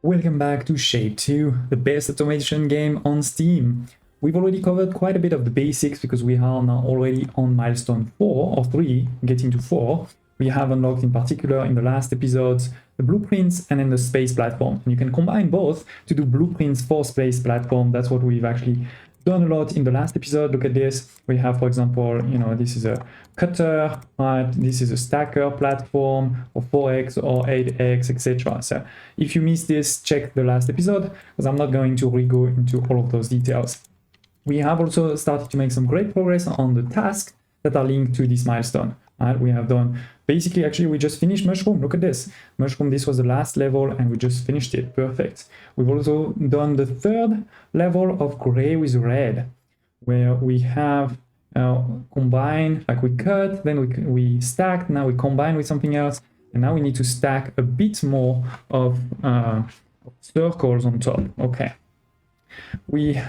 Welcome back to Shape 2, the best automation game on Steam. We've already covered quite a bit of the basics because we are now already on milestone 4 or 3, getting to 4. We have unlocked in particular in the last episodes the blueprints and then the space platform. And you can combine both to do blueprints for space platform. That's what we've actually done a lot in the last episode. Look at this. We have, for example, this is a cutter, right? This is a stacker platform or 4x or 8x, etc. So if you missed this, check the last episode because I'm not going to re-go into all of those details. We have also started to make some great progress on the tasks that are linked to this milestone. Right? We have done basically, actually, we just finished Mushroom. Look at this. Mushroom, this was the last level and we just finished it. Perfect. We've also done the third level of Gray with Red, where we have combined, like we cut, then we stacked, now we combine with something else, and now we need to stack a bit more of circles on top. Okay. We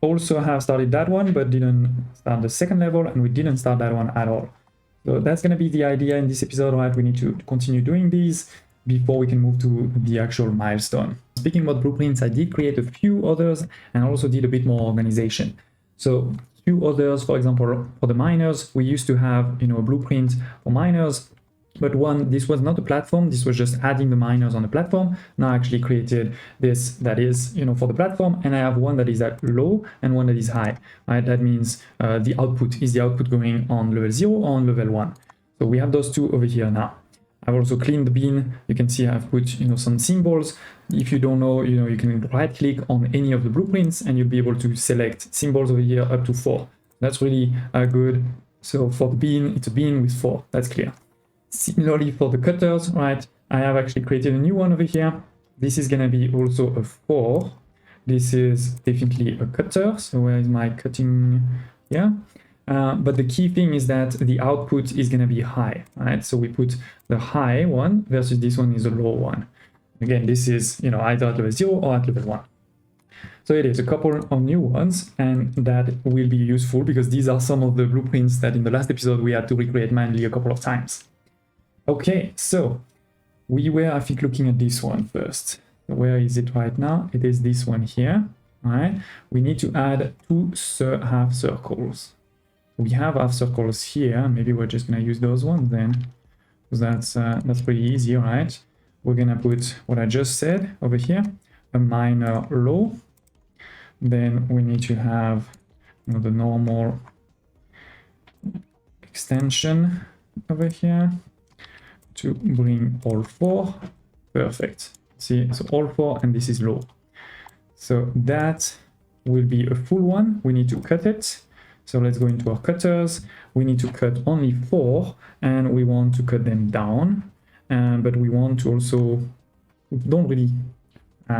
also have started that one, but didn't start the second level, and we didn't start that one at all. So that's going to be the idea in this episode, right? We need to continue doing these before we can move to the actual milestone. Speaking about blueprints, I did create a few others and also did a bit more organization. So few others, for example, for the miners, we used to have, a blueprint for miners, but this was not a platform. This was just adding the miners on the platform. Now I actually created this that is, for the platform, and I have one that is at low and one that is high, right? That means the output going on level 0 or on level 1. So we have those two over here now. I've also cleaned the bin. You can see I've put, some symbols. If you don't know, you can right click on any of the blueprints and you'll be able to select symbols over here up to 4. That's really good. So for the bin, it's a bin with 4. That's clear. Similarly for the cutters, right? I have actually created a new one over here. This is gonna be also a 4. This is definitely a cutter. So where is my cutting? Yeah. But the key thing is that the output is gonna be high, right? So we put the high one versus this one is a low one. Again, this is, either at level 0 or at level 1. So it is a couple of new ones, and that will be useful because these are some of the blueprints that in the last episode we had to recreate manually a couple of times. Okay, so we were, I think, looking at this one first. Where is it right now? It is this one here, all right? We need to add 2 half circles. We have half circles here. Maybe we're just gonna use those ones then, because that's pretty easy, right? We're gonna put what I just said over here, a minor low. Then we need to have the normal extension over here to bring all 4. Perfect. See, so all 4, and this is low. So that will be a full one. We need to cut it. So let's go into our cutters. We need to cut only 4, and we want to cut them down. But we want to also, we don't really,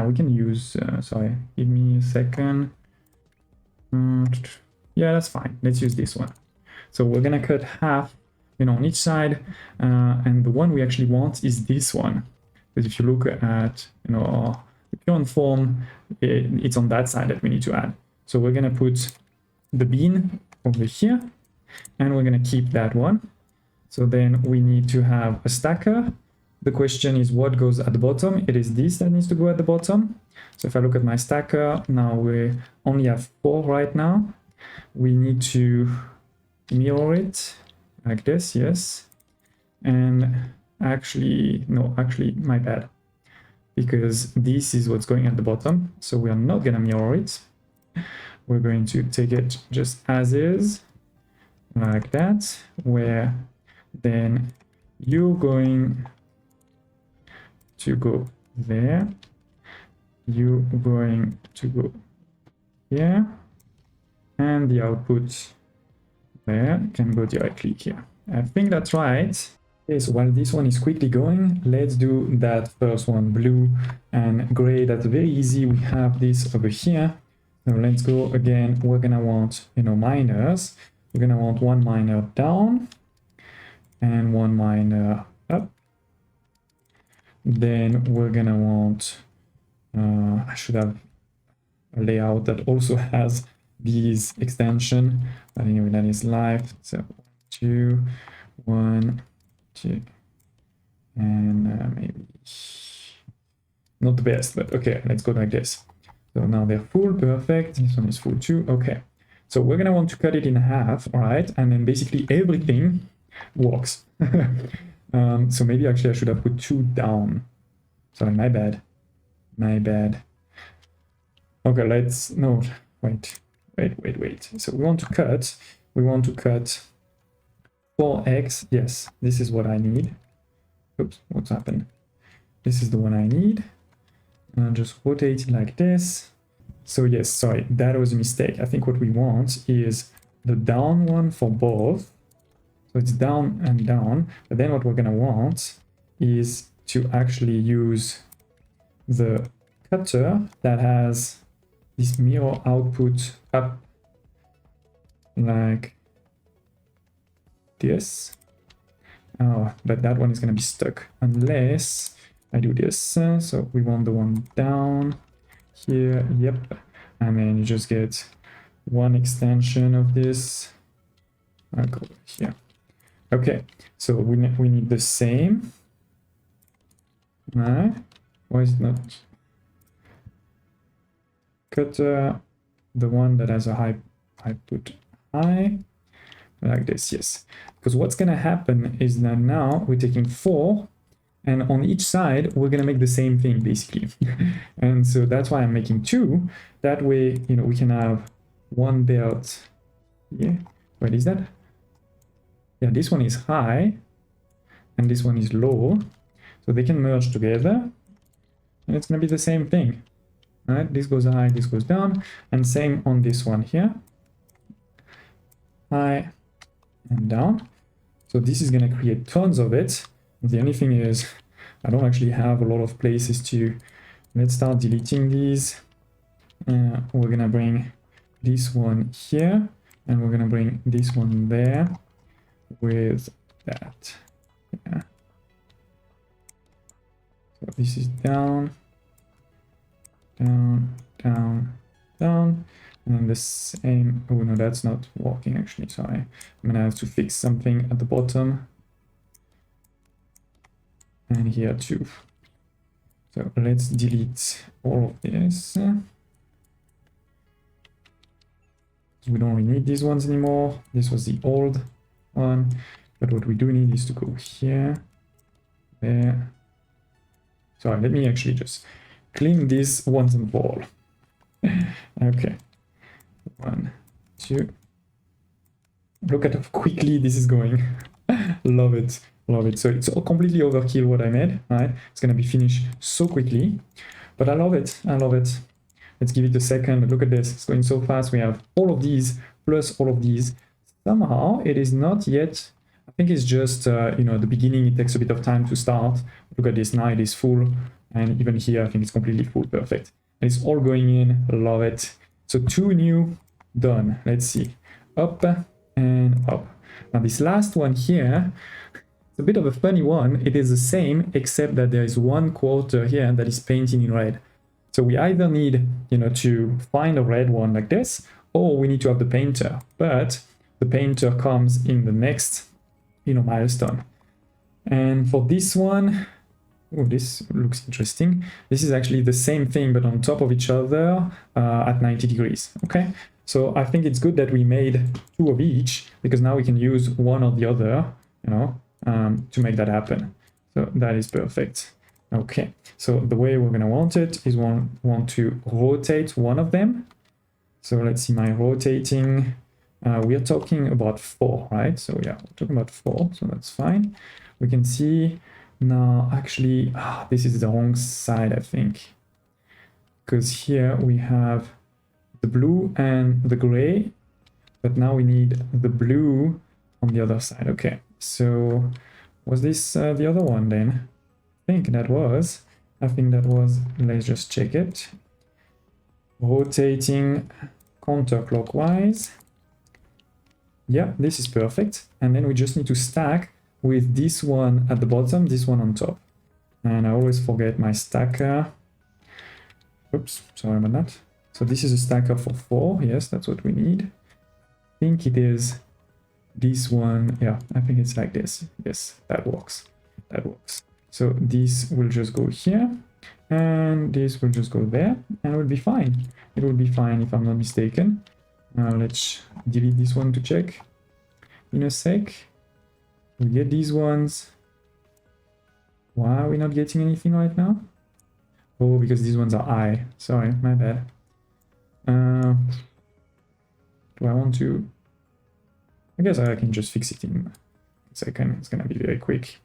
we can use, sorry, give me a second. Yeah, that's fine. Let's use this one. So we're gonna cut half, on each side. And the one we actually want is this one. Because if you look at, the current form, it's on that side that we need to add. So we're gonna put the bin over here, and we're going to keep that one. So then we need to have a stacker. The question is what goes at the bottom. It is this that needs to go at the bottom. So if I look at my stacker, now we only have 4 right now. We need to mirror it like this, yes. And actually, my bad, because this is what's going at the bottom. So we are not going to mirror it. We're going to take it just as is, like that, where then you're going to go there, you're going to go here, and the output there can go directly here. I think that's right. Okay, so while this one is quickly going, let's do that first one, blue and gray. That's very easy. We have this over here. So let's go again. We're gonna want, miners. We're gonna want 1 miner down and 1 miner up. Then we're gonna want, I should have a layout that also has these extension, but anyway, that is live. So 2, 1, 2, and maybe Not the best, but okay, let's go like this. So now they're full, perfect. This one is full too, okay. So we're gonna want to cut it in half, all right? And then basically everything works. So maybe actually I should have put 2 down. Sorry, my bad. My bad. Okay, let's, no, wait. So we want to cut 4x. Yes, this is what I need. Oops, what's happened? This is the one I need. And just rotate it like this. So yes, sorry, that was a mistake. I think what we want is the down one for both. So it's down and down. But then what we're gonna want is to actually use the cutter that has this mirror output up like this. Oh, but that one is gonna be stuck unless I do this. So we want the one down here, yep. And then you just get one extension of this. I'll go here. Okay, so we need the same. Why is it not? Cutter, the one that has a high output high, like this, yes. Because what's gonna happen is that now we're taking 4, and on each side we're gonna make the same thing basically. And so that's why I'm making 2. That way, you know, we can have one belt here. What is that? Yeah, this one is high and this one is low, so they can merge together and it's gonna be the same thing. All right, this goes high, this goes down, and same on this one here, high and down. So this is gonna create tons of it. The only thing is I don't actually have a lot of places to. Let's start deleting these. We're gonna bring this one here and we're gonna bring this one there with that. Yeah. So this is down, down, down, down, and then the same. Oh no, that's not working actually, sorry. I'm gonna have to fix something at the bottom. And here too. So let's delete all of this. We don't really need these ones anymore. This was the old one. But what we do need is to go here, there. Sorry, let me actually just clean this once and for all. Okay. 1, 2. Look at how quickly this is going. Love it. Love it. So it's all completely overkill what I made, right? It's gonna be finished so quickly, but I love it. I love it. Let's give it a second. Look at this. It's going so fast. We have all of these plus all of these. Somehow it is not yet. I think it's just, you know, at the beginning it takes a bit of time to start. Look at this. Now it is full. And even here, I think it's completely full. Perfect. And it's all going in. Love it. So 2 new, done. Let's see. Up and up. Now this last one here, it's a bit of a funny one. It is the same, except that there is 1 quarter here that is painted in red. So we either need, you know, to find a red one like this, or we need to have the painter. But the painter comes in the next, you know, milestone. And for this one, oh, this looks interesting. This is actually the same thing, but on top of each other at 90 degrees. Okay. So I think it's good that we made 2 of each, because now we can use one or the other, you know, to make that happen. So that is perfect. Okay, so the way we're going to want it is want to rotate one of them. So let's see my rotating. We are talking about 4, right? So yeah, we're talking about 4, so that's fine. We can see now, actually, this is the wrong side, I think. Because here we have the blue and the gray, but now we need the blue on the other side. Okay, so was this the other one then? I think that was, let's just check it. Rotating counterclockwise. Yeah, this is perfect. And then we just need to stack with this one at the bottom, this one on top. And I always forget my stacker. Oops, sorry about that. So this is a stacker for 4. Yes, that's what we need. I think it is this one. Yeah, I think it's like this. Yes, that works. That works. So this will just go here. and this will just go there, and it will be fine. It will be fine if I'm not mistaken. Let's delete this one to check in a sec. We get these ones. Why are we not getting anything right now? Oh, because these ones are I. Sorry, my bad. Do I want to? I guess I can just fix it in a second. It's gonna be very quick.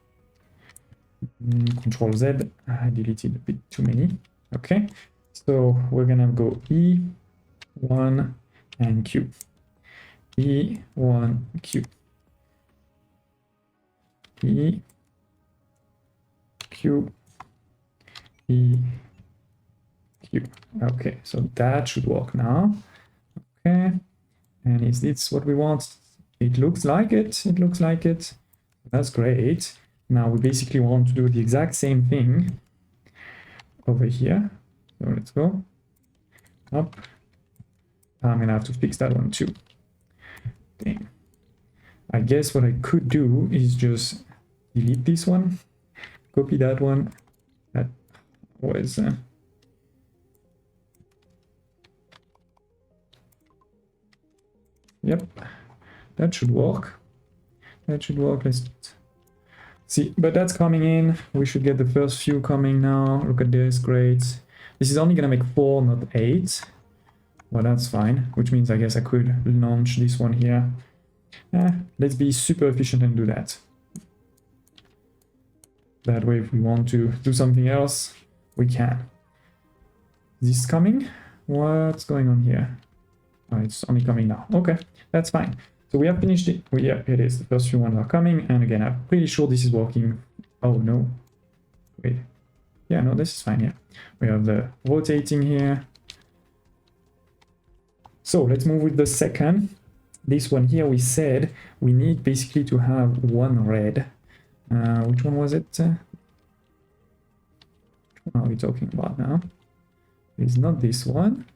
Control Z. I deleted a bit too many. Okay, so we're gonna go E1 and Q. E1 Q. E Q E Q. Okay, so that should work now. Okay, and is this what we want? It looks like it. It looks like it. That's great. Now we basically want to do the exact same thing over here. So let's go up. I'm gonna have to fix that one too. Dang. I guess what I could do is just delete this one, copy that one. That was yep, that should work. That should work. Let's see, but that's coming in. We should get the first few coming now. Look at this, great. This is only gonna make 4, not 8. Well, that's fine, which means I guess I could launch this one here. Let's be super efficient and do that. That way, if we want to do something else, we can. Is this coming? What's going on here? Oh, it's only coming now. Okay, that's fine. So we have finished it. Well, yeah, it is. The first few ones are coming. And again, I'm pretty sure this is working. Oh, no. Wait. Yeah, no, this is fine. Yeah. We have the rotating here. So let's move with the second. This one here, we said we need basically to have one red. Which one was it? Which one are we talking about now? It's not this one.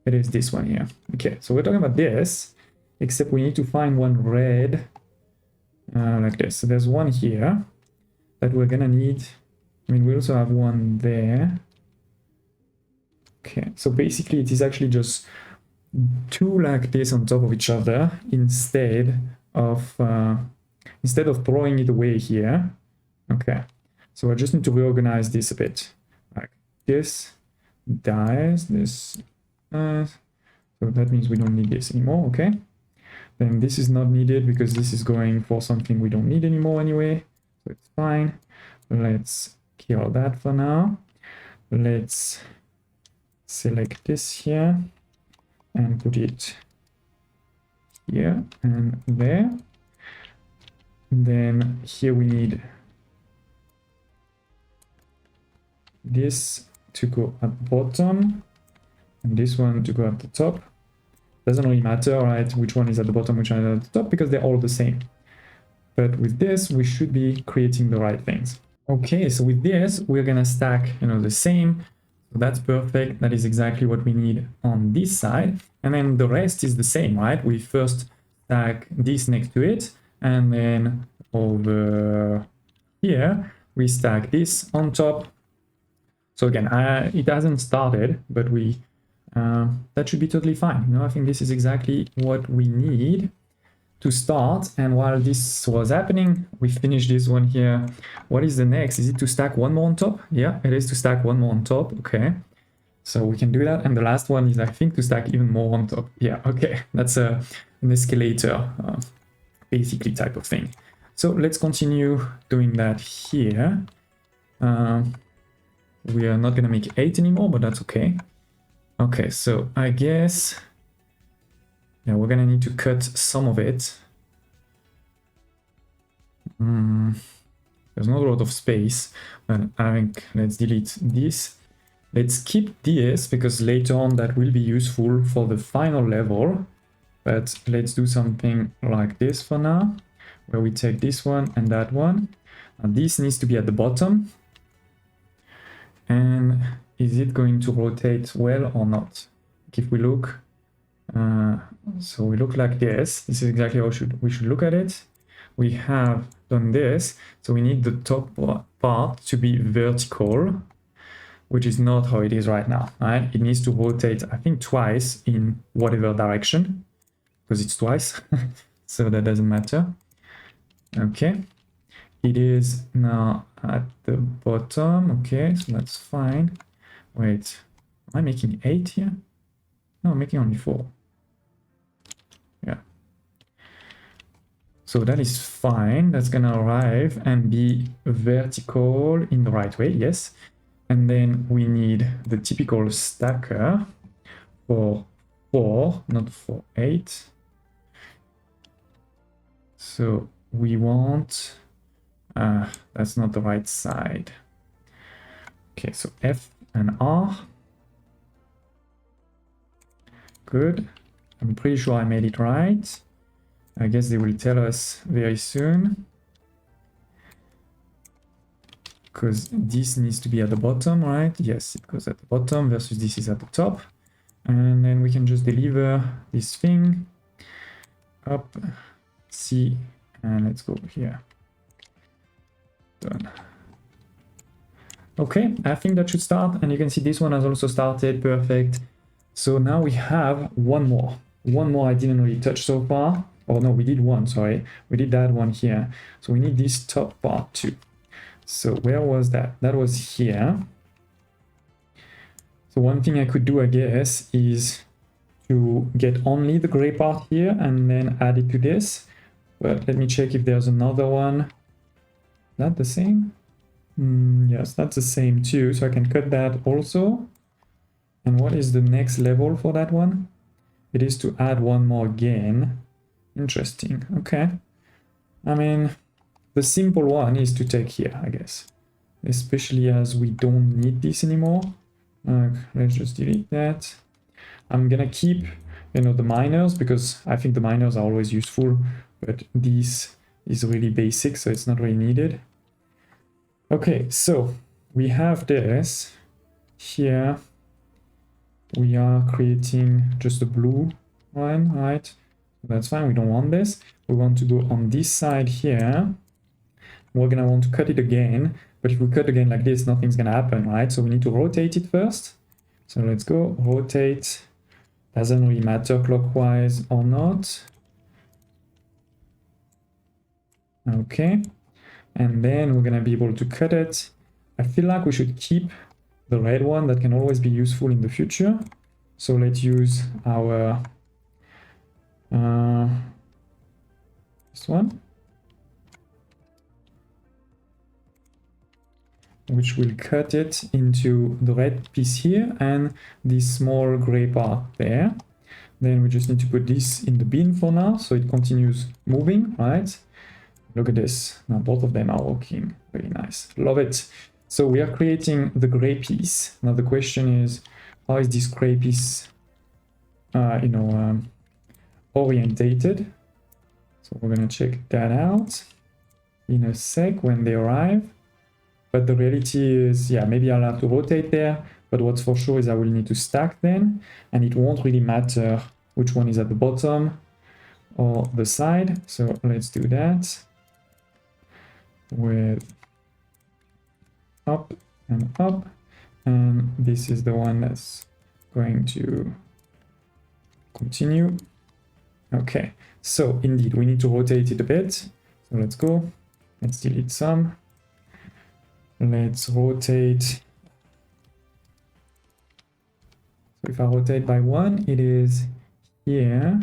It is this one here. Okay, so we're talking about this, except we need to find one red like this. So there's one here that we're gonna need. I mean, we also have one there. Okay, so basically it is actually just two like this on top of each other instead of throwing it away here. Okay, so I just need to reorganize this a bit. Like this dies, this so that means we don't need this anymore. Okay, then this is not needed because this is going for something we don't need anymore anyway, so it's fine. Let's kill that for now. Let's select this here and put it here and there. Then here we need this to go at the bottom and this one to go at the top. Doesn't really matter, right, which one is at the bottom, which one is at the top, because they're all the same. But with this, we should be creating the right things. Okay, so with this, we're gonna stack, the same. So that's perfect. That is exactly what we need on this side. And then the rest is the same, right? We first stack this next to it, and then over here, we stack this on top. So again, it hasn't started, but that should be totally fine. I think this is exactly what we need to start. And while this was happening, we finished this one here. What is the next? Is it to stack one more on top? Yeah, it is to stack one more on top. Okay, so we can do that. And the last one is, I think, to stack even more on top. Yeah, okay, that's an escalator basically type of thing. So let's continue doing that here. We are not gonna make 8 anymore, but that's okay. Okay, so I guess, yeah, we're gonna need to cut some of it. There's not a lot of space, but I think let's delete this. Let's keep this because later on that will be useful for the final level. But let's do something like this for now, where we take this one and that one. And this needs to be at the bottom. And is it going to rotate well or not? If we look, so we look like this. This is exactly how we should look at it. we have done this. So we need the top part to be vertical, which is not how it is right now, right? It needs to rotate, I think, twice in whatever direction, because it's twice, so that doesn't matter. Okay, it is now at the bottom. Okay, so that's fine. Wait, am I making 8 here? No, I'm making only 4. Yeah. So that is fine. That's gonna arrive and be vertical in the right way, yes. And then we need the typical stacker for 4, not for 8. So we want, that's not the right side. Okay, so F and R. Good. I'm pretty sure I made it right. I guess they will tell us very soon, because this needs to be at the bottom, right? Yes, it goes at the bottom versus this is at the top. And then we can just deliver this thing up, C, and let's go here. Done. Okay, I think that should start, and you can see this one has also started. Perfect. So now we have one more I didn't really touch so far. Oh no, we did one, sorry. We did that one here. So we need this top part too. So where was that? That was here. So one thing I could do, I guess, is to get only the gray part here and then add it to this. But let me check if there's another one. Is that the same? Yes, that's the same too. So I can cut that also. And what is the next level for that one? It is to add one more again. Interesting. Okay. I mean, the simple one is to take here, I guess. Especially as we don't need this anymore. Let's just delete that. I'm gonna keep, you know, the minors, because I think the minors are always useful, but this is really basic, so it's not really needed. Okay, so we have this here. We are creating just a blue one, right? That's fine, we don't want this. We want to go on this side here. We're gonna want to cut it again, but if we cut again like this, nothing's gonna happen, right? So we need to rotate it first. So let's go, rotate. Doesn't really matter clockwise or not. Okay, and then we're gonna be able to cut it. I feel like we should keep the red one, that can always be useful in the future. So let's use our this one, which will cut it into the red piece here and this small gray part there. Then we just need to put this in the bin for now, so it continues moving, right? Look at this. Now both of them are working. Very nice. Love it. So we are creating the gray piece. Now the question is, how is this gray piece, orientated? So we're gonna check that out in a sec when they arrive. But the reality is, yeah, maybe I'll have to rotate there. But what's for sure is I will need to stack then, and it won't really matter which one is at the bottom or the side. So let's do that with up, and this is the one that's going to continue. Okay, so indeed we need to rotate it a bit. So let's go, let's delete some. Let's rotate. So if I rotate by 1, it is here,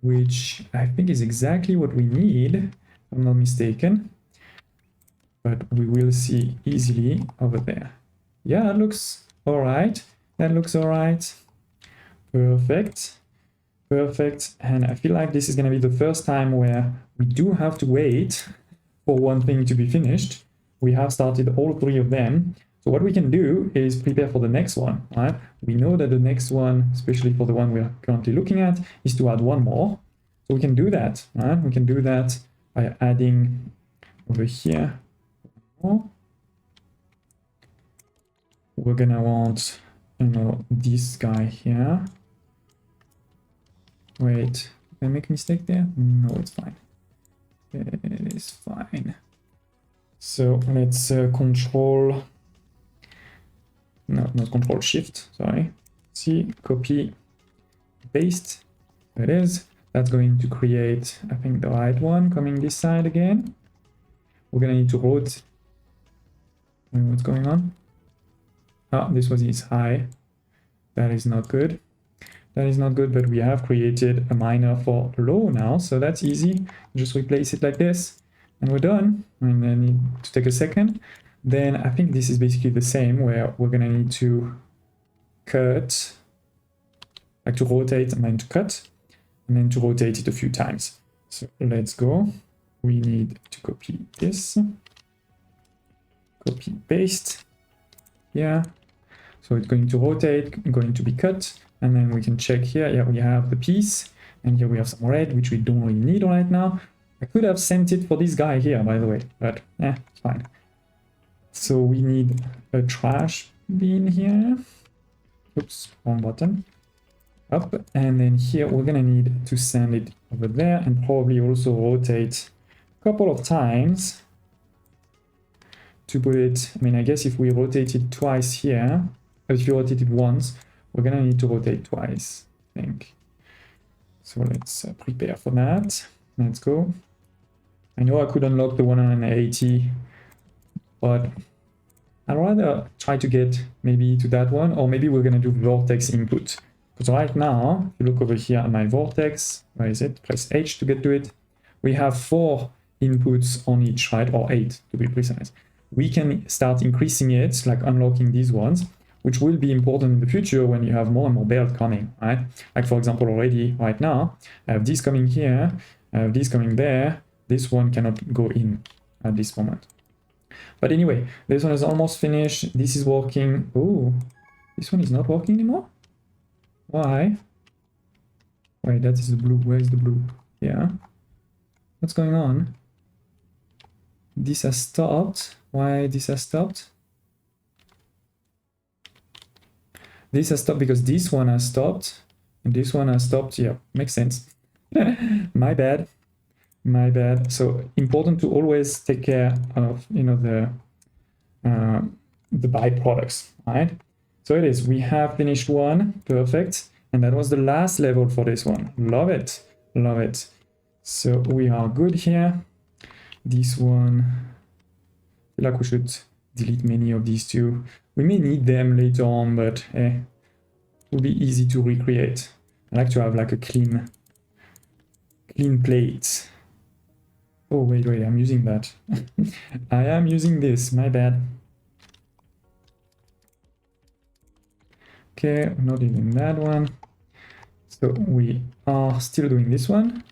which I think is exactly what we need, if I'm not mistaken. But we will see easily over there. Yeah, that looks all right. That looks all right. Perfect. Perfect. And I feel like this is going to be the first time where we do have to wait for one thing to be finished. We have started all 3 of them. So what we can do is prepare for the next one, right? We know that the next one, especially for the one we're currently looking at, is to add one more. So we can do that, right? We can do that by adding over here. We're gonna want, this guy here. Wait, did I make a mistake there? No, it's fine. It is fine. So let's control, no, not control shift, sorry. C, copy, paste. There it is. That's going to create, I think, the right one coming this side again. We're gonna need to rotate. What's going on? Ah, this was his high. That is not good. That is not good, but we have created a minor for low now, so that's easy. Just replace it like this, and we're done. And I need to take a second. Then I think this is basically the same, where we're gonna need to cut, like to rotate and then to cut, and then to rotate it a few times. So let's go. We need to copy this, copy, paste, yeah. So it's going to rotate, going to be cut, and then we can check here. Yeah, we have the piece, and here we have some red, which we don't really need right now. I could have sent it for this guy here, by the way, but yeah, it's fine. So we need a trash bin here. Oops, wrong button. Up, and then here we're gonna need to send it over there, and probably also rotate a couple of times to put it. I mean, I guess if we rotate it twice here, if you rotate it once, we're gonna need to rotate twice, I think. So let's prepare for that. Let's go. I know I could unlock the 180, but I'd rather try to get maybe to that one, or maybe we're gonna do vortex input. Because right now, if you look over here at my vortex, where is it? Press H to get to it. We have 4 inputs on each, right? Or 8 to be precise. We can start increasing it, like unlocking these ones, which will be important in the future when you have more and more build coming, right? Like for example, already right now, I have this coming here, I have this coming there. This one cannot go in at this moment. But anyway, this one is almost finished. This is working. Oh, this one is not working anymore? Why? Wait, that is the blue. Where is the blue? Yeah. What's going on? This has stopped. Why this has stopped? This has stopped because this one has stopped. And this one has stopped. Yeah, makes sense. My bad. My bad. So important to always take care of, you know, the byproducts, right? So it is. We have finished one. Perfect. And that was the last level for this one. Love it. Love it. So we are good here. This one, I feel like we should delete many of these two. We may need them later on, but it will be easy to recreate. I like to have like a clean plate. Oh, wait, I'm using that. I am using this, my bad. Okay, we're not doing that one. So we are still doing this one.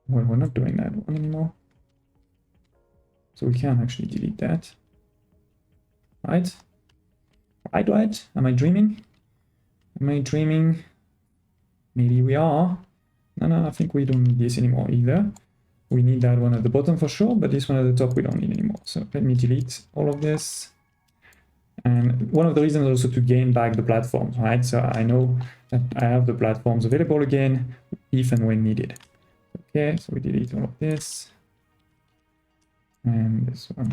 Well, we're not doing that one anymore. So we can actually delete that. Right? Right? Am I dreaming? Am I dreaming? Maybe we are. No, I think we don't need this anymore either. We need that one at the bottom for sure, but this one at the top we don't need anymore. So let me delete all of this. And one of the reasons also to gain back the platforms, right? So I know that I have the platforms available again if and when needed. Okay, so we delete all of this. And this one.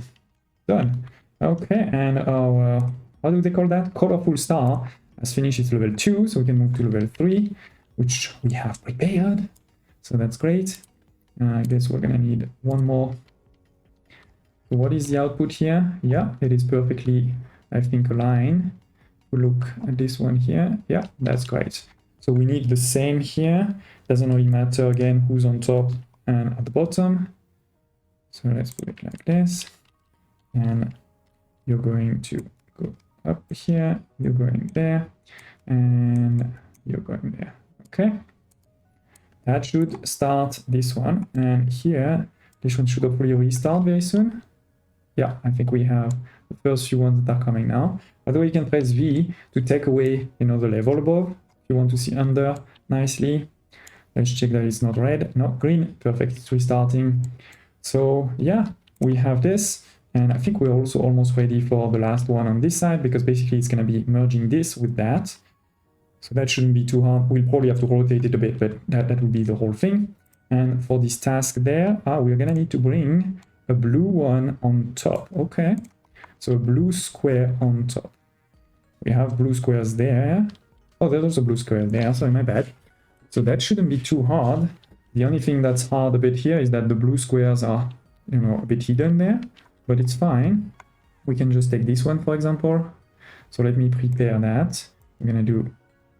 Done. Okay, and our, how do they call that? Colorful star has finished its level 2, so we can move to level 3, which we have prepared. So that's great. I guess we're gonna need one more. So what is the output here? Yeah, it is perfectly, I think, aligned. We look at this one here. Yeah, that's great. So we need the same here. Doesn't really matter again who's on top and at the bottom. So let's put it like this. And you're going to go up here, you're going there, and you're going there. Okay. That should start this one. And here, this one should hopefully restart very soon. Yeah, I think we have the first few ones that are coming now. By the way, you can press V to take away, you know, the level above. If you want to see under nicely. Let's check that it's not red, not green. Perfect, it's restarting. So yeah, we have this. And I think we're also almost ready for the last one on this side, because basically it's going to be merging this with that. So that shouldn't be too hard. We'll probably have to rotate it a bit, but that will be the whole thing. And for this task there, we're gonna need to bring a blue one on top. Okay, so a blue square on top. We have blue squares there. Oh, there's also blue square there, sorry, my bad. So that shouldn't be too hard. The only thing that's hard a bit here is that the blue squares are, you know, a bit hidden there, but it's fine. We can just take this one, for example. So let me prepare that. We're gonna do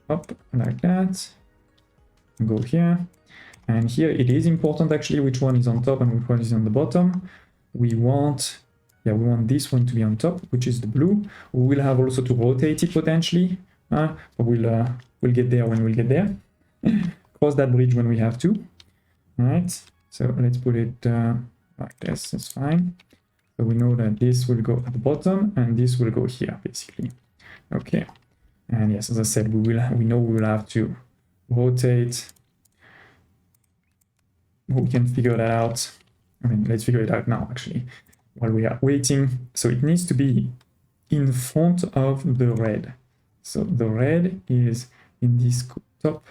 up like that. Go here. And here it is important actually which one is on top and which one is on the bottom. We want this one to be on top, which is the blue. We will have also to rotate it potentially, but we'll get there when we'll get there. Cross that bridge when we have to. All right, so let's put it like this. That's fine. So we know that this will go at the bottom and this will go here basically. Okay, and yes, as I said, we know we will have to rotate. We can figure that out. I mean, let's figure it out now actually while we are waiting. So it needs to be in front of the red. So the red is in this top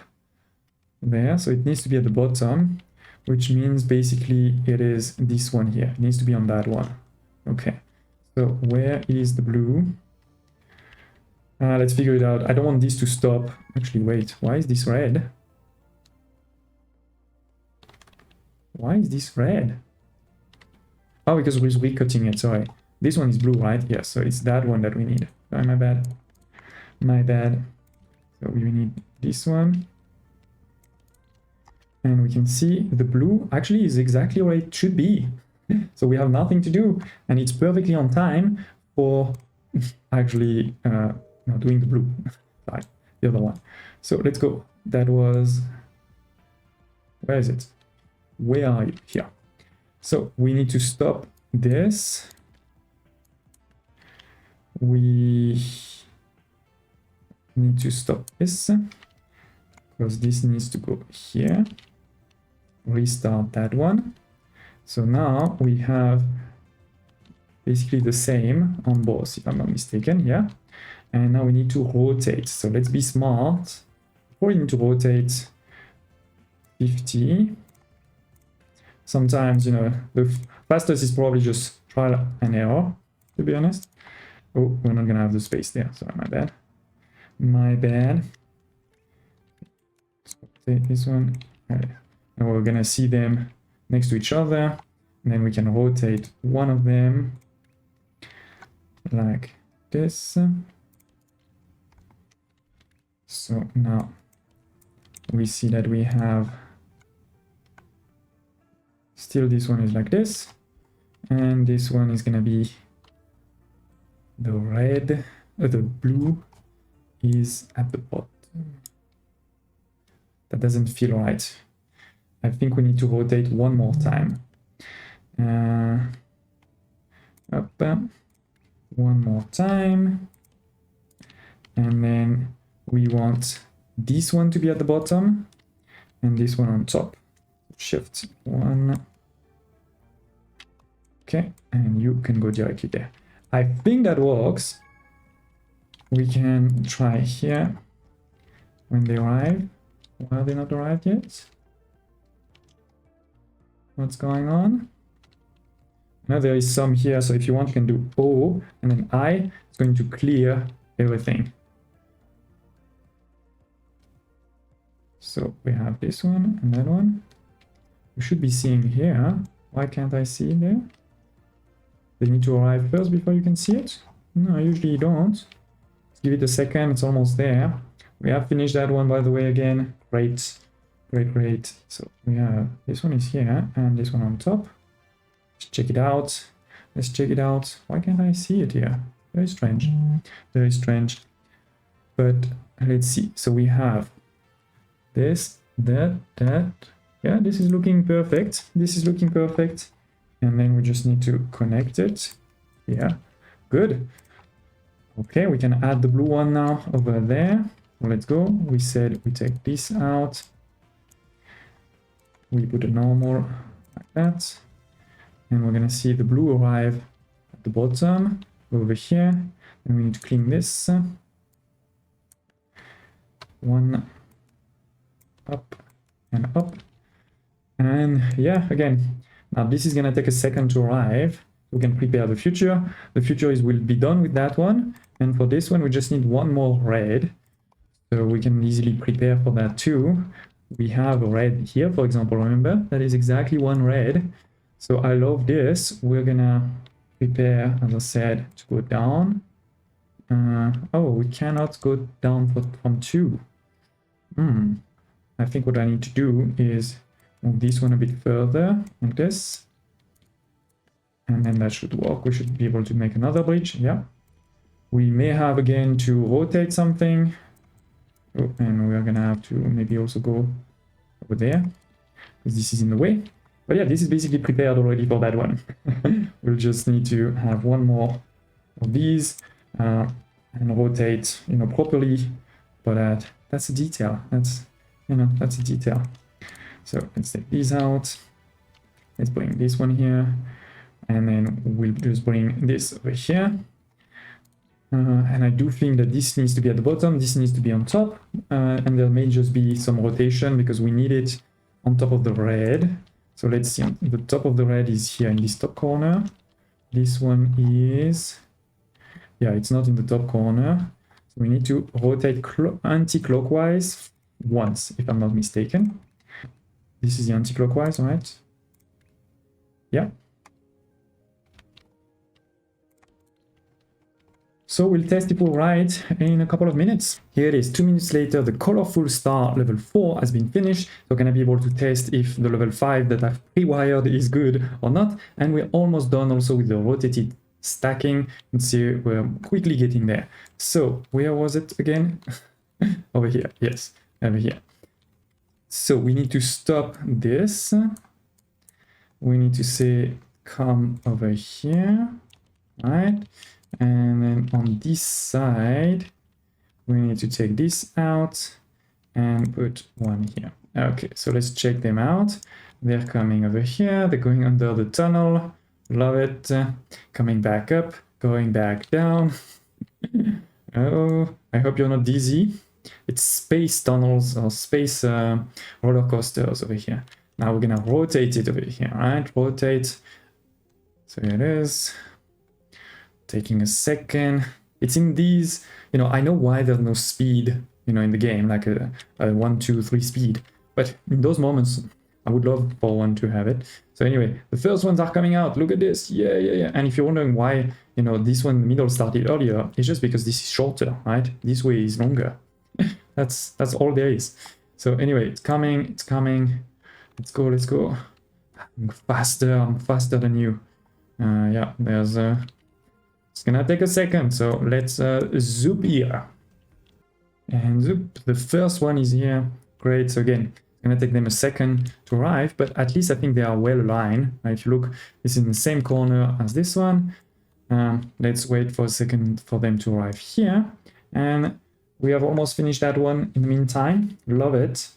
there, so it needs to be at the bottom, which means basically it is this one here. It needs to be on that one. Okay, so where is the blue? Let's figure it out. I don't want this to stop. Actually, wait, why is this red? Why is this red? Oh, because we're recutting it, sorry. This one is blue, right? Yes, so it's that one that we need. Sorry, my bad. My bad. So we need this one. And we can see the blue actually is exactly where it should be. So we have nothing to do. And it's perfectly on time for actually doing the blue. Right, the other one. So let's go. That was... Where is it? Where are you? Here. So we need to stop this. We need to stop this because this needs to go here. Restart that one. So now we have basically the same on both, if I'm not mistaken. Yeah. And now we need to rotate. So let's be smart. We need to rotate 50. Sometimes, you know, the fastest is probably just trial and error, to be honest. Oh, we're not gonna have the space there. Sorry, my bad. My bad. Let's take this one. Okay. And we're gonna see them next to each other. And then we can rotate one of them like this. So now we see that we have still this one is like this, and this one is gonna be the red, the blue is at the bottom. That doesn't feel right. I think we need to rotate one more time. Up, one more time, and then we want this one to be at the bottom and this one on top. Shift one. Okay, and you can go directly there. I think that works. We can try here when they arrive. Why are they not arrived yet? What's going on? Now there is some here, so if you want you can do O and then I. It's going to clear everything. So we have this one and that one. We should be seeing here. Why can't I see it there? They need to arrive first before you can see it? No, usually you don't. Let's give it a second, it's almost there. We have finished that one, by the way, again. Great, great, great. So we have, this one is here and this one on top. Let's check it out. Let's check it out. Why can't I see it here? Very strange. Very strange. But let's see. So we have this, that. Yeah, this is looking perfect. This is looking perfect. And then we just need to connect it. Yeah, good. Okay, we can add the blue one now over there. Well, let's go. We said we take this out. We put a normal like that. And we're gonna see the blue arrive at the bottom over here. And we need to clean this. One up and up. And yeah, again, now this is gonna take a second to arrive. We can prepare the future. The future will be done with that one. And for this one, we just need one more red. So we can easily prepare for that too. We have a red here, for example, remember? That is exactly one red. So I love this. We're gonna prepare, as I said, to go down. Oh, we cannot go down from 2. I think what I need to do is move this one a bit further, like this. And then that should work. We should be able to make another bridge, yeah. We may have again to rotate something. Oh, and we are gonna have to maybe also go over there, because this is in the way. But yeah, this is basically prepared already for that one. We'll just need to have one more of these and rotate, properly. But that's a detail. That's a detail. So let's take these out. Let's bring this one here, and then we'll just bring this over here. And I do think that this needs to be at the bottom, this needs to be on top, and there may just be some rotation because we need it on top of the red. So let's see, the top of the red is here in this top corner. This one is, yeah, it's not in the top corner. So we need to rotate anti-clockwise once, if I'm not mistaken. This is the anti-clockwise, right? Yeah. So we'll test if we're right in a couple of minutes. Here it is, 2 minutes later, the colorful star level 4 has been finished. So we're gonna be able to test if the level 5 that I've pre-wired is good or not. And we're almost done also with the rotated stacking. And see, we're quickly getting there. So where was it again? Over here, yes, over here. So we need to stop this. We need to say, come over here, right? And then on this side, we need to take this out and put one here. Okay, so let's check them out. They're coming over here. They're going under the tunnel. Love it. Coming back up, going back down. Oh, I hope you're not dizzy. It's space tunnels or space roller coasters over here. Now we're gonna rotate it over here, right? Rotate. So here it is. Taking a second. It's in these, I know why there's no speed, in the game, like a 1, 2, 3 speed. But in those moments, I would love for one to have it. So anyway, the first ones are coming out. Look at this. Yeah. And if you're wondering why, this one in the middle started earlier, it's just because this is shorter, right? This way is longer. That's all there is. So anyway, it's coming. Let's go. I'm faster than you. Yeah, there's it's gonna take a second, so let's zoop here. And zoop, the first one is here. Great, so again, it's gonna take them a second to arrive, but at least I think they are well aligned. If you look, this is in the same corner as this one. Let's wait for a second for them to arrive here. And we have almost finished that one in the meantime. Love it.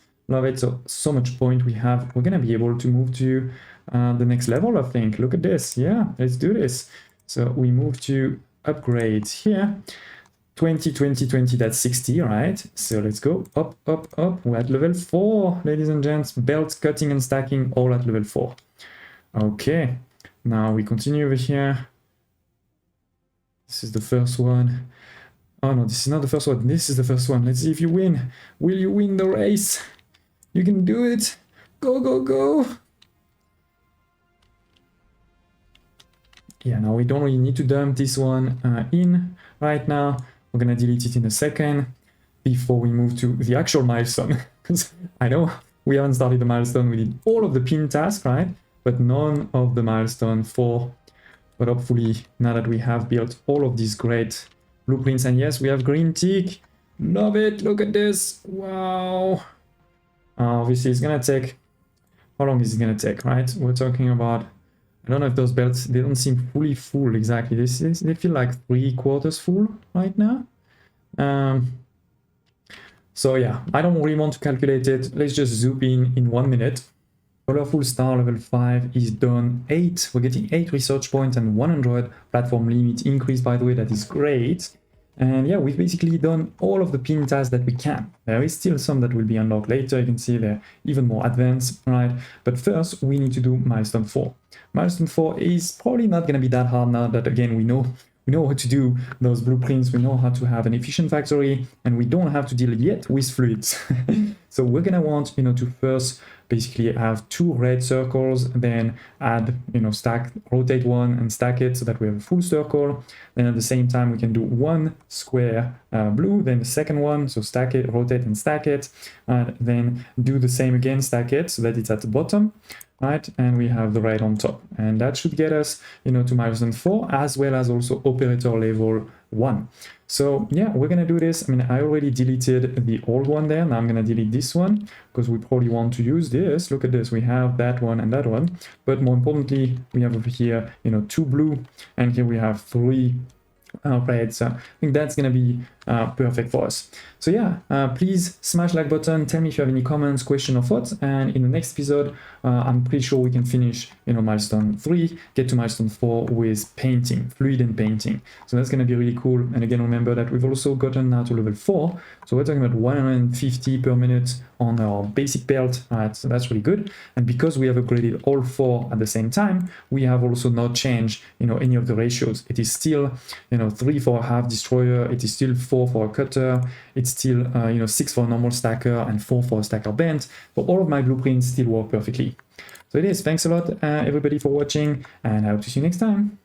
So much point we have. We're gonna be able to move to the next level, I think. Look at this. Yeah, let's do this. So we move to upgrades here. 20, 20, 20, that's 60, right? So let's go up. We're at level 4, ladies and gents. Belt cutting and stacking all at level 4. Okay, now we continue over here. This is the first one. Oh no, this is not the first one. This is the first one. Let's see if you win. Will you win the race? You can do it. Go. Yeah, now we don't really need to dump this one in right now. We're gonna delete it in a second before we move to the actual milestone. Because I know we haven't started the milestone. We did all of the pin tasks, right? But none of the milestone 4. But hopefully, now that we have built all of these great blueprints, and yes, we have green tick. Love it. Look at this. Wow. Obviously, it's gonna take. How long is it gonna take, right? We're talking about. I don't know if those belts, they don't seem fully full exactly. They feel like 3/4 full right now. So yeah, I don't really want to calculate it. Let's just zoom in 1 minute. Colorful star level 5 is done 8. We're getting 8 research points and 100 platform limit increase, by the way. That is great. And yeah, we've basically done all of the pin tasks that we can. There is still some that will be unlocked later. You can see they're even more advanced, right? But first, we need to do milestone 4. Milestone 4 is probably not going to be that hard now that, again, we know how to do those blueprints, we know how to have an efficient factory, and we don't have to deal yet with fluids. So we're going to want, to first basically have 2 red circles, then add, stack, rotate one and stack it so that we have a full circle. Then at the same time, we can do 1 square blue, then the second one, so stack it, rotate and stack it, and then do the same again, stack it so that it's at the bottom. Right, and we have the red on top, and that should get us, to milestone 4, as well as also operator level 1. So yeah, we're gonna do this. I mean, I already deleted the old one there. Now I'm gonna delete this one because we probably want to use this. Look at this, we have that one and that one, but more importantly, we have over here, 2 blue, and here we have 3 red. So I think that's gonna be perfect for us. So yeah, please smash like button, tell me if you have any comments, question or thoughts, and in the next episode I'm pretty sure we can finish milestone 3, get to milestone 4 with painting, fluid and painting. So that's going to be really cool. And again, remember that we've also gotten now to level 4, so we're talking about 150 per minute on our basic belt. So that's really good. And because we have upgraded all 4 at the same time, we have also not changed any of the ratios. It is still 3 for a half destroyer, it is still 4 for a cutter, it's still 6 for a normal stacker and 4 for a stacker bent. So all of my blueprints still work perfectly. So it is. Thanks a lot everybody for watching, and I hope to see you next time.